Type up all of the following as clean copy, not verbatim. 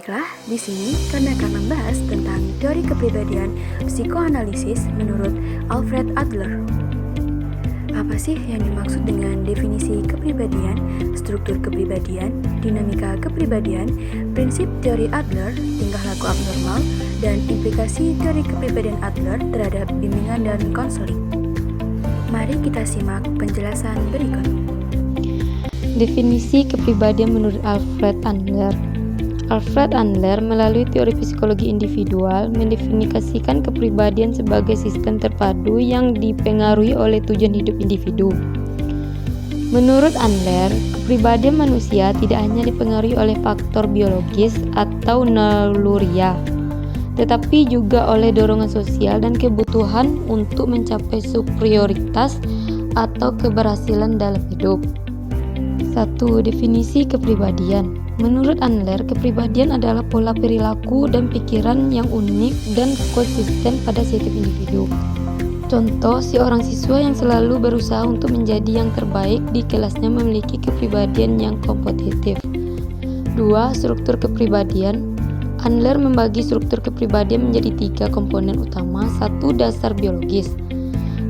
Baiklah, di sini kami akan membahas tentang teori kepribadian psikoanalisis menurut Alfred Adler. Apa sih yang dimaksud dengan definisi kepribadian, struktur kepribadian, dinamika kepribadian, prinsip teori Adler, tingkah laku abnormal, dan implikasi teori kepribadian Adler terhadap bimbingan dan konseling? Mari kita simak penjelasan berikut. Definisi kepribadian menurut Alfred Adler. Alfred Adler melalui teori psikologi individual mendefinisikan kepribadian sebagai sistem terpadu yang dipengaruhi oleh tujuan hidup individu. Menurut Adler, kepribadian manusia tidak hanya dipengaruhi oleh faktor biologis atau naluriah, tetapi juga oleh dorongan sosial dan kebutuhan untuk mencapai superioritas atau keberhasilan dalam hidup. 1. Definisi kepribadian. Menurut Adler, kepribadian adalah pola perilaku dan pikiran yang unik dan konsisten pada setiap individu. Contoh, seorang siswa yang selalu berusaha untuk menjadi yang terbaik di kelasnya memiliki kepribadian yang kompetitif. 2. Struktur kepribadian. Adler membagi struktur kepribadian menjadi 3 komponen utama. 1. Dasar biologis.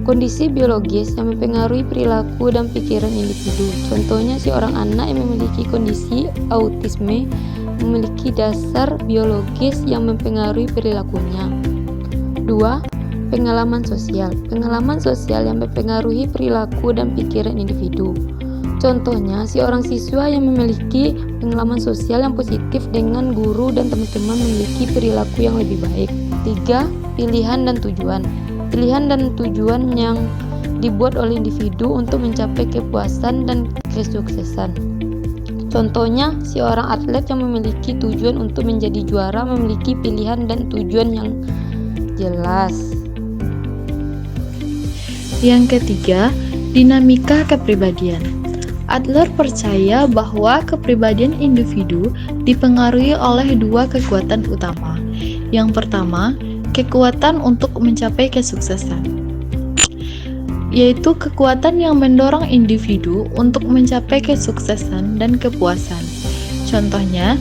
Kondisi biologis yang mempengaruhi perilaku dan pikiran individu. Contohnya, seorang anak yang memiliki kondisi autisme memiliki dasar biologis yang mempengaruhi perilakunya. 2. Pengalaman sosial. Pengalaman sosial yang mempengaruhi perilaku dan pikiran individu. Contohnya, seorang siswa yang memiliki pengalaman sosial yang positif dengan guru dan teman-teman memiliki perilaku yang lebih baik. 3. Pilihan dan tujuan. Pilihan dan tujuan yang dibuat oleh individu untuk mencapai kepuasan dan kesuksesan. Contohnya, seorang atlet yang memiliki tujuan untuk menjadi juara memiliki pilihan dan tujuan yang jelas. Yang ketiga, dinamika kepribadian. Adler percaya bahwa kepribadian individu dipengaruhi oleh 2 kekuatan utama. Yang pertama, kekuatan untuk mencapai kesuksesan, yaitu kekuatan yang mendorong individu untuk mencapai kesuksesan dan kepuasan. Contohnya,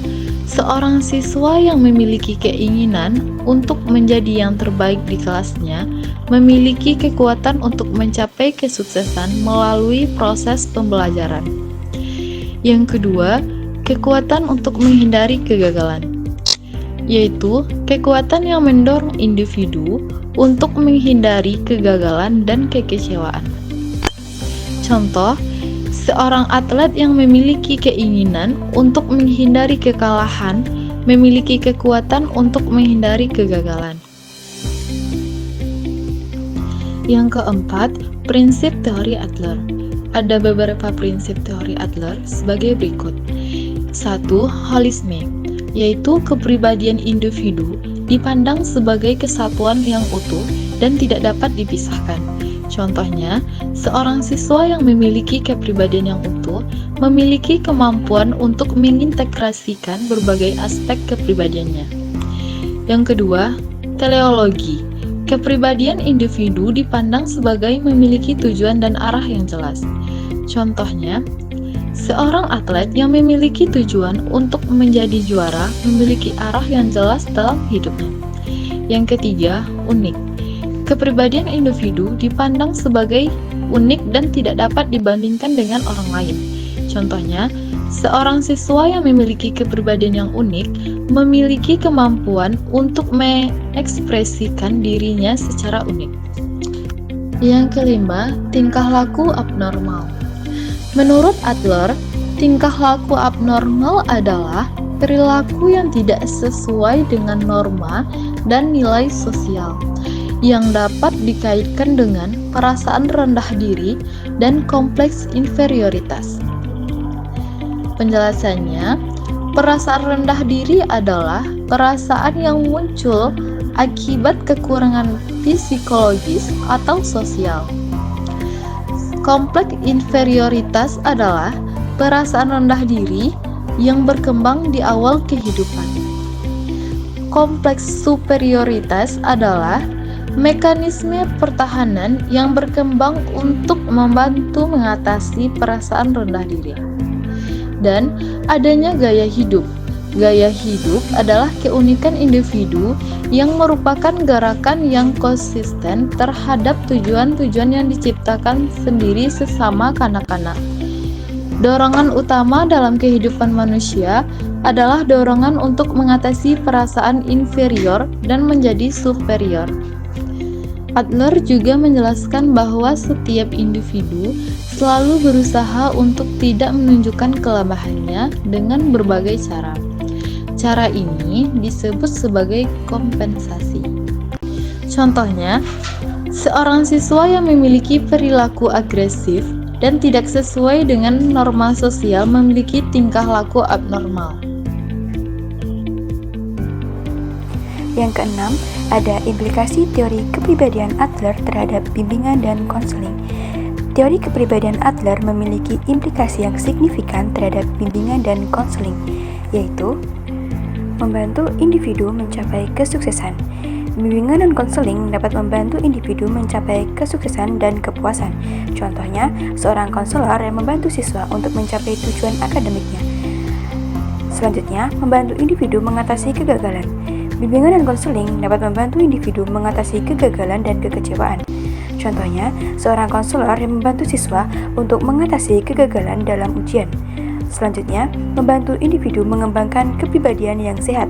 seorang siswa yang memiliki keinginan untuk menjadi yang terbaik di kelasnya memiliki kekuatan untuk mencapai kesuksesan melalui proses pembelajaran. Yang kedua, kekuatan untuk menghindari kegagalan, yaitu kekuatan yang mendorong individu untuk menghindari kegagalan dan kekecewaan. Contoh, seorang atlet yang memiliki keinginan untuk menghindari kekalahan memiliki kekuatan untuk menghindari kegagalan. Yang keempat, prinsip teori Adler. Ada beberapa prinsip teori Adler sebagai berikut. 1. Holisme, yaitu kepribadian individu dipandang sebagai kesatuan yang utuh dan tidak dapat dipisahkan. Contohnya, seorang siswa yang memiliki kepribadian yang utuh memiliki kemampuan untuk mengintegrasikan berbagai aspek kepribadiannya. Yang kedua, teleologi. Kepribadian individu dipandang sebagai memiliki tujuan dan arah yang jelas. Contohnya, seorang atlet yang memiliki tujuan untuk menjadi juara memiliki arah yang jelas dalam hidupnya. Yang ketiga, unik. Kepribadian individu dipandang sebagai unik dan tidak dapat dibandingkan dengan orang lain. Contohnya, seorang siswa yang memiliki kepribadian yang unik memiliki kemampuan untuk mengekspresikan dirinya secara unik. Yang kelima, tingkah laku abnormal. Menurut Adler, tingkah laku abnormal adalah perilaku yang tidak sesuai dengan norma dan nilai sosial, yang dapat dikaitkan dengan perasaan rendah diri dan kompleks inferioritas. Penjelasannya, perasaan rendah diri adalah perasaan yang muncul akibat kekurangan psikologis atau sosial. Kompleks inferioritas adalah perasaan rendah diri yang berkembang di awal kehidupan. Kompleks superioritas adalah mekanisme pertahanan yang berkembang untuk membantu mengatasi perasaan rendah diri. Dan adanya gaya hidup Gaya hidup adalah keunikan individu yang merupakan gerakan yang konsisten terhadap tujuan-tujuan yang diciptakan sendiri sesama kanak-kanak. Dorongan utama dalam kehidupan manusia adalah dorongan untuk mengatasi perasaan inferior dan menjadi superior. Adler juga menjelaskan bahwa setiap individu selalu berusaha untuk tidak menunjukkan kelemahannya dengan berbagai cara. Cara ini disebut sebagai kompensasi. Contohnya, seorang siswa yang memiliki perilaku agresif dan tidak sesuai dengan norma sosial memiliki tingkah laku abnormal. Yang keenam, ada implikasi teori kepribadian Adler terhadap bimbingan dan konseling. Teori kepribadian Adler memiliki implikasi yang signifikan terhadap bimbingan dan konseling, yaitu membantu individu mencapai kesuksesan. Bimbingan dan konseling dapat membantu individu mencapai kesuksesan dan kepuasan. Contohnya, seorang konselor yang membantu siswa untuk mencapai tujuan akademiknya. Selanjutnya, membantu individu mengatasi kegagalan. Bimbingan dan konseling dapat membantu individu mengatasi kegagalan dan kekecewaan. Contohnya, seorang konselor yang membantu siswa untuk mengatasi kegagalan dalam ujian. Selanjutnya, membantu individu mengembangkan kepribadian yang sehat.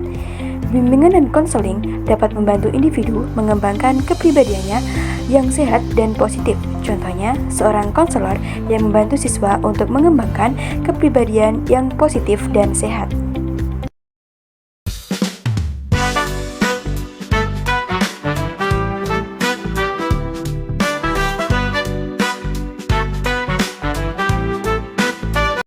Bimbingan dan konseling dapat membantu individu mengembangkan kepribadiannya yang sehat dan positif. Contohnya, seorang konselor yang membantu siswa untuk mengembangkan kepribadian yang positif dan sehat.